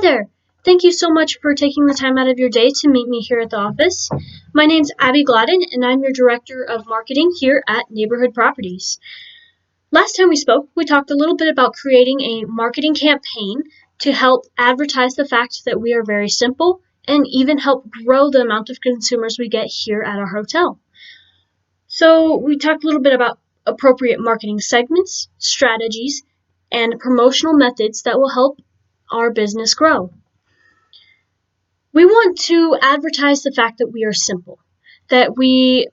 Hi there! Thank you so much for taking the time out of your day to meet me here at the office. My name's Abby Gladden, and I'm your Director of Marketing here at Neighborhood Properties. Last time we spoke, we talked a little bit about creating a marketing campaign to help advertise the fact that we are very simple and even help grow the amount of consumers we get here at our hotel. So we talked a little bit about appropriate marketing segments, strategies, and promotional methods that will help our business grow. We want to advertise the fact that we are simple, that we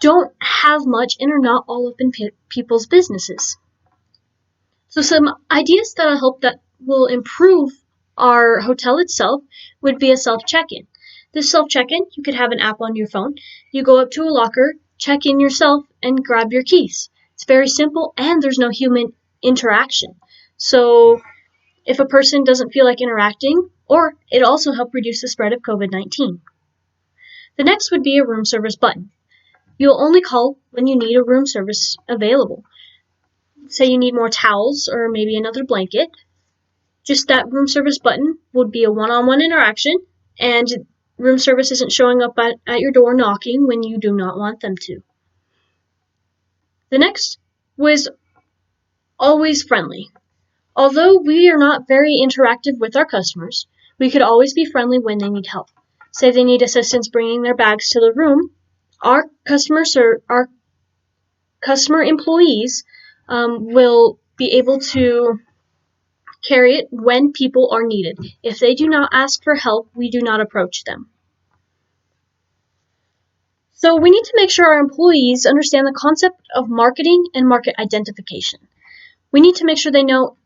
don't have much and are not all up in people's businesses. So some ideas that I hope that will improve our hotel itself would be a self-check-in. This self-check-in, you could have an app on your phone. You go up to a locker, check in yourself, and grab your keys. It's very simple, and there's no human interaction. So if a person doesn't feel like interacting, or it also helps reduce the spread of COVID-19. The next would be a room service button. You'll only call when you need a room service available. Say you need more towels or maybe another blanket. Just that room service button would be a one-on-one interaction, and room service isn't showing up at your door knocking when you do not want them to. The next was always friendly. Although we are not very interactive with our customers, we could always be friendly when they need help. Say they need assistance bringing their bags to the room, our customer employees will be able to carry it when people are needed. If they do not ask for help, we do not approach them. So we need to make sure our employees understand the concept of marketing and market identification. We need to make sure they know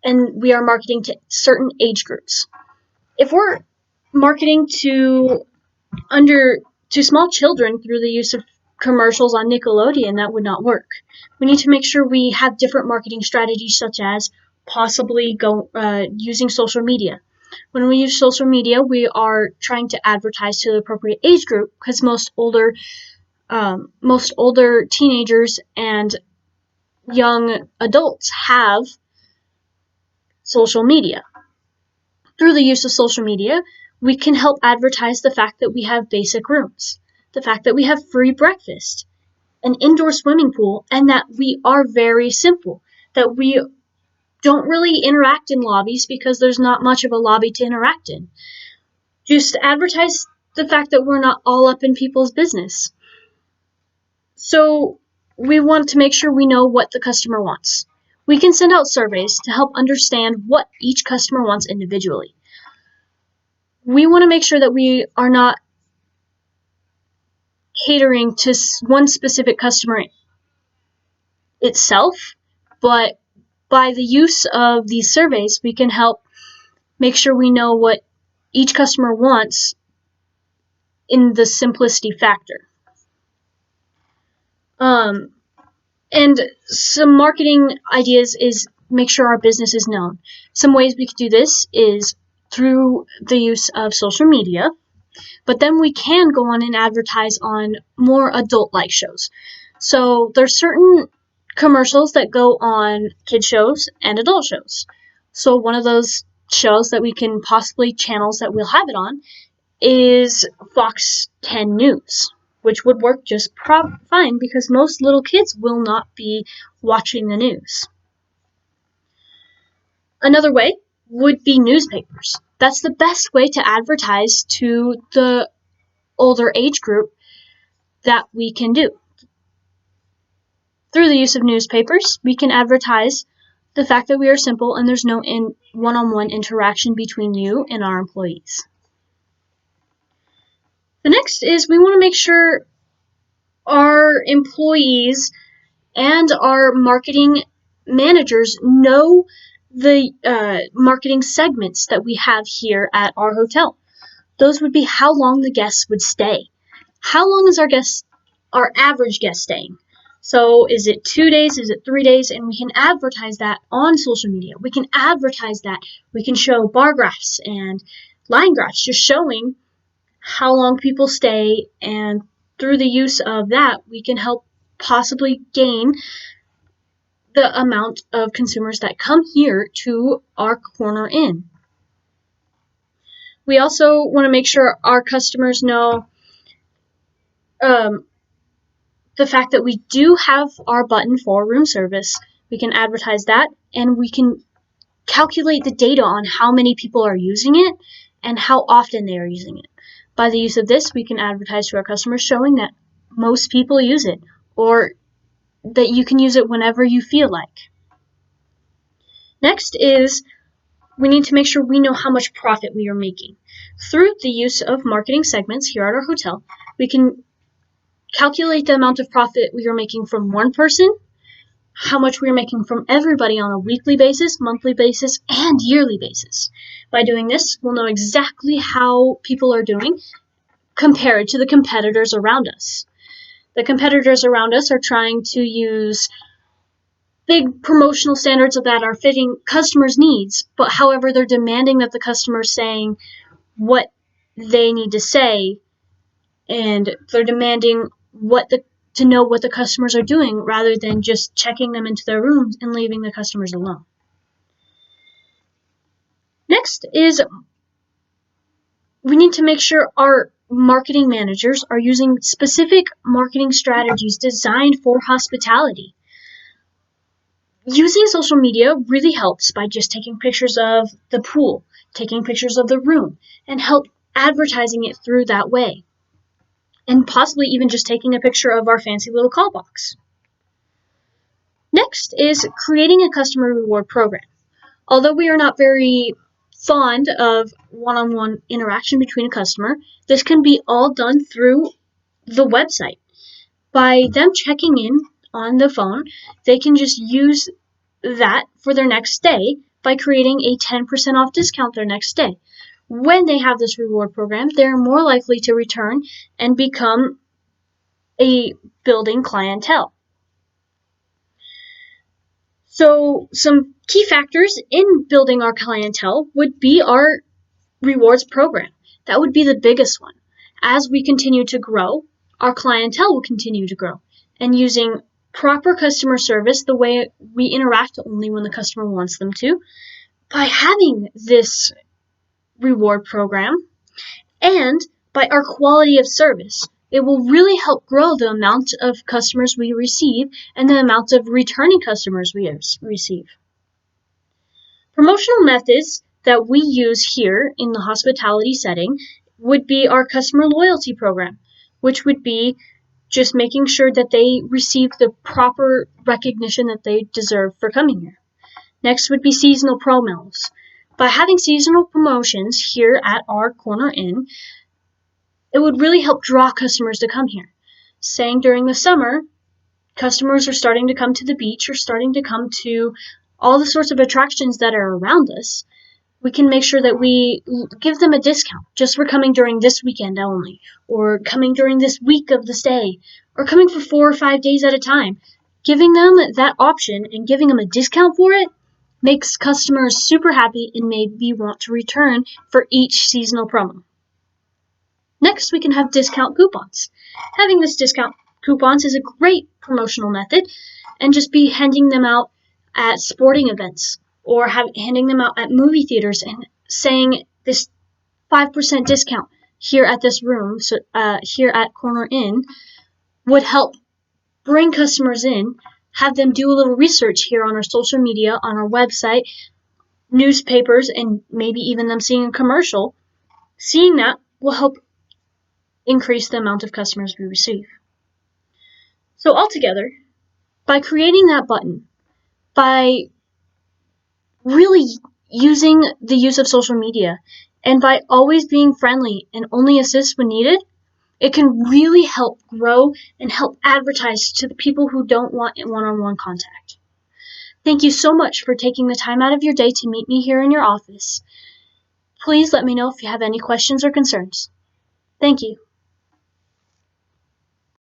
and we are marketing to certain age groups. If we're marketing to small children through the use of commercials on Nickelodeon, that would not work. We need to make sure we have different marketing strategies, such as possibly using social media. When we use social media, we are trying to advertise to the appropriate age group, because most older teenagers and young adults have social media. Through the use of social media, we can help advertise the fact that we have basic rooms, the fact that we have free breakfast, an indoor swimming pool, and that we are very simple, that we don't really interact in lobbies because there's not much of a lobby to interact in. Just advertise the fact that we're not all up in people's business. So we want to make sure we know what the customer wants. We can send out surveys to help understand what each customer wants individually. We want to make sure that we are not catering to one specific customer itself, but by the use of these surveys, we can help make sure we know what each customer wants in the simplicity factor. And some marketing ideas is make sure our business is known. Some ways we could do this is through the use of social media, but then we can go on and advertise on more adult-like shows. So there's certain commercials that go on kid shows and adult shows. So one of those shows that we can possibly channels that we'll have it on is Fox 10 News, which would work just fine because most little kids will not be watching the news. Another way would be newspapers. That's the best way to advertise to the older age group that we can do. Through the use of newspapers, we can advertise the fact that we are simple and there's no one-on-one interaction between you and our employees. The next is we want to make sure our employees and our marketing managers know the marketing segments that we have here at our hotel. Those would be how long the guests would stay. How long is our average guest staying? So is it 2 days? Is it 3 days? And we can advertise that on social media. We can advertise that. We can show bar graphs and line graphs just showing how long people stay, and through the use of that, we can help possibly gain the amount of consumers that come here to our corner inn. We also want to make sure our customers know the fact that we do have our button for room service. We can advertise that, and we can calculate the data on how many people are using it and how often they are using it. By the use of this, we can advertise to our customers showing that most people use it, or that you can use it whenever you feel like. Next is we need to make sure we know how much profit we are making. Through the use of marketing segments here at our hotel, we can calculate the amount of profit we are making from one person, how much we are making from everybody on a weekly basis, monthly basis, and yearly basis. By doing this, we'll know exactly how people are doing compared to the competitors around us. The competitors around us are trying to use big promotional standards that are fitting customers' needs, but however, they're demanding that the customer's saying what they need to say, and they're demanding to know what the customers are doing rather than just checking them into their rooms and leaving the customers alone. Next is we need to make sure our marketing managers are using specific marketing strategies designed for hospitality. Using social media really helps by just taking pictures of the pool, taking pictures of the room, and help advertising it through that way. And possibly even just taking a picture of our fancy little call box. Next is creating a customer reward program. Although we are not very fond of one-on-one interaction between a customer, this can be all done through the website. By them checking in on the phone, they can just use that for their next stay by creating a 10% off discount their next stay. When they have this reward program, they're more likely to return and become a building clientele. So some key factors in building our clientele would be our rewards program. That would be the biggest one. As we continue to grow, our clientele will continue to grow. And using proper customer service, the way we interact only when the customer wants them to, by having this reward program, and by our quality of service, it will really help grow the amount of customers we receive and the amount of returning customers we receive. Promotional methods that we use here in the hospitality setting would be our customer loyalty program, which would be just making sure that they receive the proper recognition that they deserve for coming here. Next would be seasonal promos. By having seasonal promotions here at our Corner Inn, it would really help draw customers to come here. Saying during the summer, customers are starting to come to the beach or starting to come to all the sorts of attractions that are around us, we can make sure that we give them a discount just for coming during this weekend only, or coming during this week of the stay, or coming for 4 or 5 days at a time. Giving them that option and giving them a discount for it makes customers super happy and maybe want to return for each seasonal promo. Next, we can have discount coupons. Having this discount coupons is a great promotional method, and just be handing them out at sporting events or handing them out at movie theaters and saying this 5% discount here at this room, so here at Corner Inn, would help bring customers in, have them do a little research here on our social media, on our website, newspapers, and maybe even them seeing a commercial. Seeing that will help increase the amount of customers we receive. So altogether, by creating that button, by really using the use of social media, and by always being friendly and only assist when needed, it can really help grow and help advertise to the people who don't want one-on-one contact. Thank you so much for taking the time out of your day to meet me here in your office. Please let me know if you have any questions or concerns. Thank you.